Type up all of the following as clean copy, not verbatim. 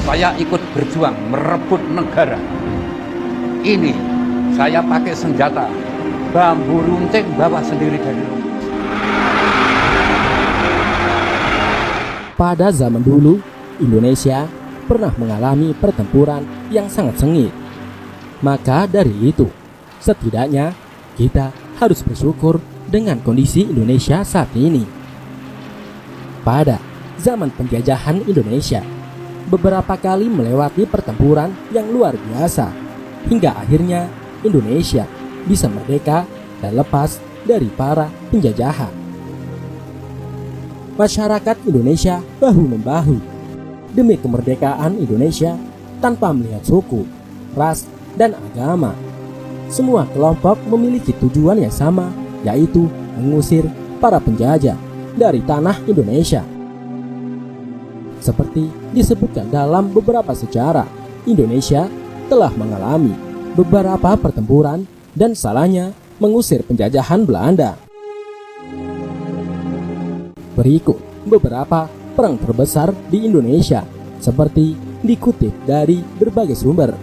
saya ikut berjuang merebut negara. Ini saya pakai senjata bambu runcing bawa sendiri dari rumah. Pada zaman dulu, Indonesia pernah mengalami pertempuran yang sangat sengit. Maka dari itu, setidaknya kita harus bersyukur dengan kondisi Indonesia saat ini. Pada zaman penjajahan Indonesia, beberapa kali melewati pertempuran yang luar biasa, hingga akhirnya Indonesia bisa merdeka dan lepas dari para penjajahan. Masyarakat Indonesia bahu-membahu demi kemerdekaan Indonesia tanpa melihat suku, ras, dan agama. Semua kelompok memiliki tujuan yang sama, yaitu mengusir para penjajah dari tanah Indonesia. Seperti disebutkan dalam beberapa sejarah, Indonesia telah mengalami beberapa pertempuran dan salahnya mengusir penjajahan Belanda. Berikut beberapa perang terbesar di Indonesia, seperti dikutip dari berbagai sumber.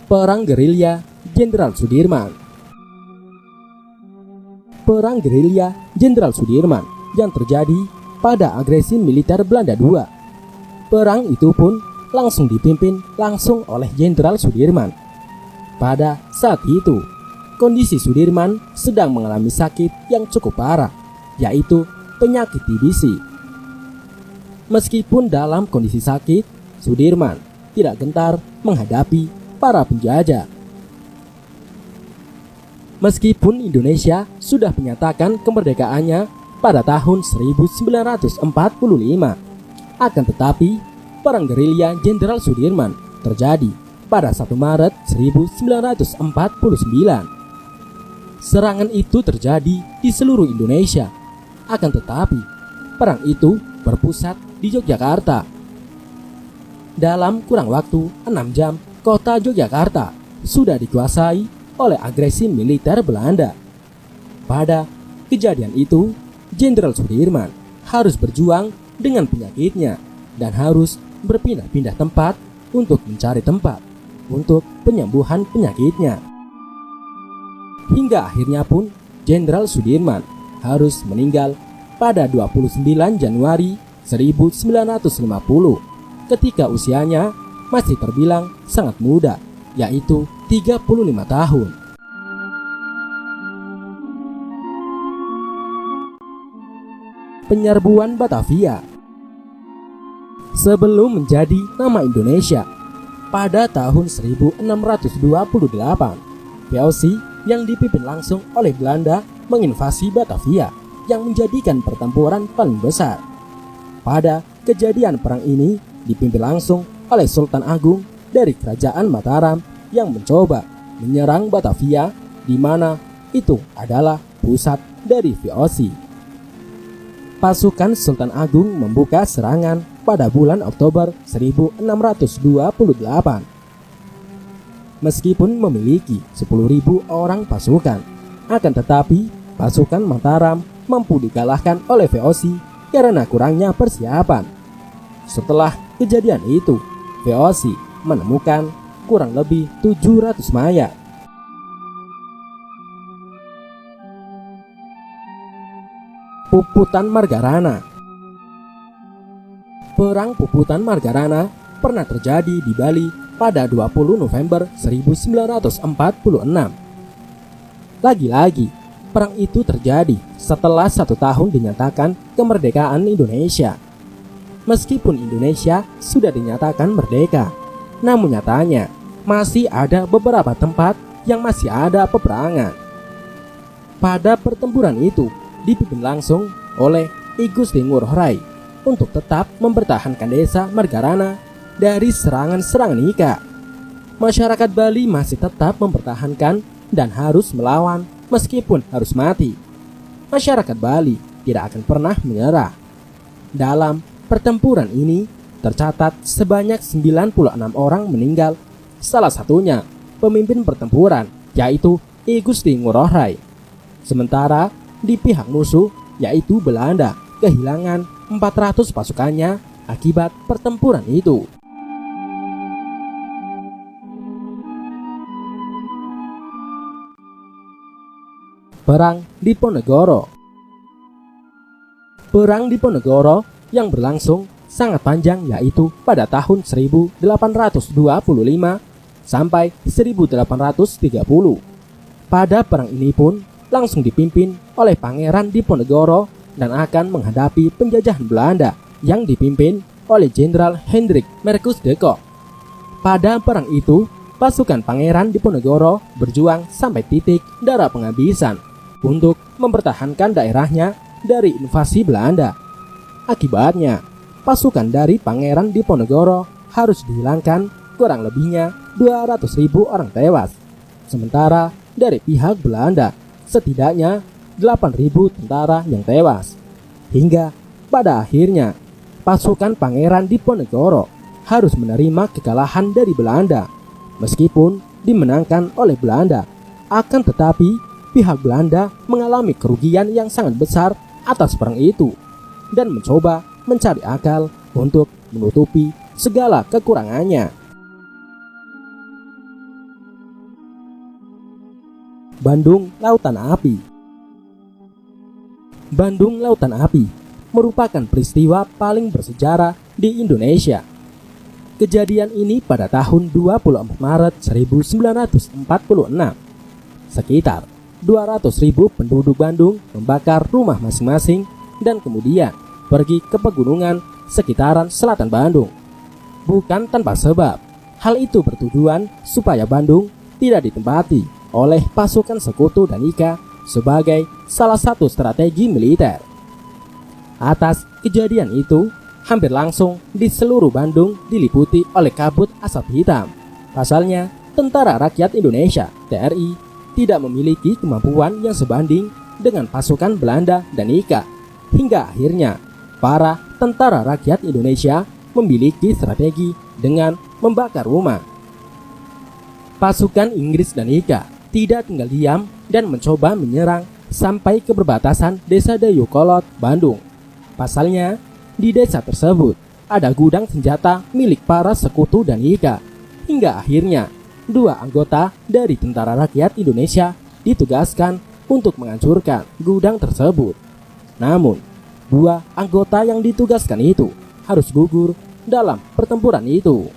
Perang Gerilya Jenderal Sudirman. Perang gerilya Jenderal Sudirman yang terjadi pada agresi militer Belanda II. Perang itu pun langsung dipimpin langsung oleh Jenderal Sudirman. Pada saat itu, kondisi Sudirman sedang mengalami sakit yang cukup parah, yaitu penyakit TBC. Meskipun dalam kondisi sakit, Sudirman tidak gentar menghadapi para penjajah. Meskipun Indonesia sudah menyatakan kemerdekaannya pada tahun 1945, akan tetapi perang gerilya Jenderal Sudirman terjadi pada 1 Maret 1949. Serangan itu terjadi di seluruh Indonesia, akan tetapi perang itu berpusat di Yogyakarta. Dalam kurang waktu 6 jam, kota Yogyakarta sudah dikuasai oleh agresi militer Belanda. Pada kejadian itu, Jenderal Sudirman harus berjuang dengan penyakitnya dan harus berpindah-pindah tempat untuk mencari tempat untuk penyembuhan penyakitnya. Hingga akhirnya pun Jenderal Sudirman harus meninggal pada 29 Januari 1950 ketika usianya masih terbilang sangat muda, yaitu 35 tahun. Penyerbuan Batavia. Sebelum menjadi nama Indonesia, pada tahun 1628, VOC yang dipimpin langsung oleh Belanda menginvasi Batavia yang menjadikan pertempuran paling besar. Pada kejadian perang ini dipimpin langsung oleh Sultan Agung dari Kerajaan Mataram yang mencoba menyerang Batavia, di mana itu adalah pusat dari VOC. Pasukan Sultan Agung membuka serangan pada bulan Oktober 1628. Meskipun memiliki 10.000 orang pasukan, akan tetapi pasukan Mataram mampu dikalahkan oleh VOC karena kurangnya persiapan. Setelah kejadian itu, VOC menemukan kurang lebih 700 mayat. Puputan Margarana. Perang Puputan Margarana pernah terjadi di Bali pada 20 November 1946. Lagi-lagi, perang itu terjadi setelah 1 tahun dinyatakan kemerdekaan Indonesia. Meskipun Indonesia sudah dinyatakan merdeka, namun nyatanya masih ada beberapa tempat yang masih ada peperangan. Pada pertempuran itu dipimpin langsung oleh I Gusti Ngurah Rai untuk tetap mempertahankan desa Margarana dari serangan-serangan Ika. Masyarakat Bali masih tetap mempertahankan dan harus melawan meskipun harus mati. Masyarakat Bali tidak akan pernah menyerah. Dalam pertempuran ini tercatat sebanyak 96 orang meninggal, salah satunya pemimpin pertempuran yaitu I Gusti Ngurah Rai. Sementara di pihak musuh yaitu Belanda kehilangan 400 pasukannya akibat pertempuran itu. Perang Diponegoro. Perang Diponegoro yang berlangsung sangat panjang yaitu pada tahun 1825 sampai 1830. Pada perang ini pun langsung dipimpin oleh Pangeran Diponegoro dan akan menghadapi penjajahan Belanda yang dipimpin oleh Jenderal Hendrik Marcus de Kock. Pada perang itu, pasukan Pangeran Diponegoro berjuang sampai titik darah penghabisan untuk mempertahankan daerahnya dari invasi Belanda. Akibatnya, pasukan dari Pangeran Diponegoro harus dihilangkan, kurang lebihnya 200.000 orang tewas. Sementara dari pihak Belanda, setidaknya 8.000 tentara yang tewas. Hingga pada akhirnya, pasukan Pangeran Diponegoro harus menerima kekalahan dari Belanda. Meskipun dimenangkan oleh Belanda, akan tetapi pihak Belanda mengalami kerugian yang sangat besar atas perang itu dan mencoba mencari akal untuk menutupi segala kekurangannya. Bandung Lautan Api. Bandung Lautan Api merupakan peristiwa paling bersejarah di Indonesia. Kejadian ini pada tahun 24 Maret 1946. Sekitar 200.000 penduduk Bandung membakar rumah masing-masing dan kemudian pergi ke pegunungan sekitaran selatan Bandung. Bukan tanpa sebab, hal itu bertujuan supaya Bandung tidak ditempati oleh pasukan Sekutu dan IKA sebagai salah satu strategi militer. Atas kejadian itu, hampir langsung di seluruh Bandung diliputi oleh kabut asap hitam. Pasalnya, Tentara Rakyat Indonesia (TRI) tidak memiliki kemampuan yang sebanding dengan pasukan Belanda dan IKA. Hingga akhirnya, para tentara rakyat Indonesia memiliki strategi dengan membakar rumah. Pasukan Inggris dan IKA tidak tinggal diam dan mencoba menyerang sampai ke perbatasan Desa Dayakolot, Bandung. Pasalnya, di desa tersebut ada gudang senjata milik para Sekutu dan IKA. Hingga akhirnya, 2 anggota dari Tentara Rakyat Indonesia ditugaskan untuk menghancurkan gudang tersebut. Namun, 2 anggota yang ditugaskan itu harus gugur dalam pertempuran itu.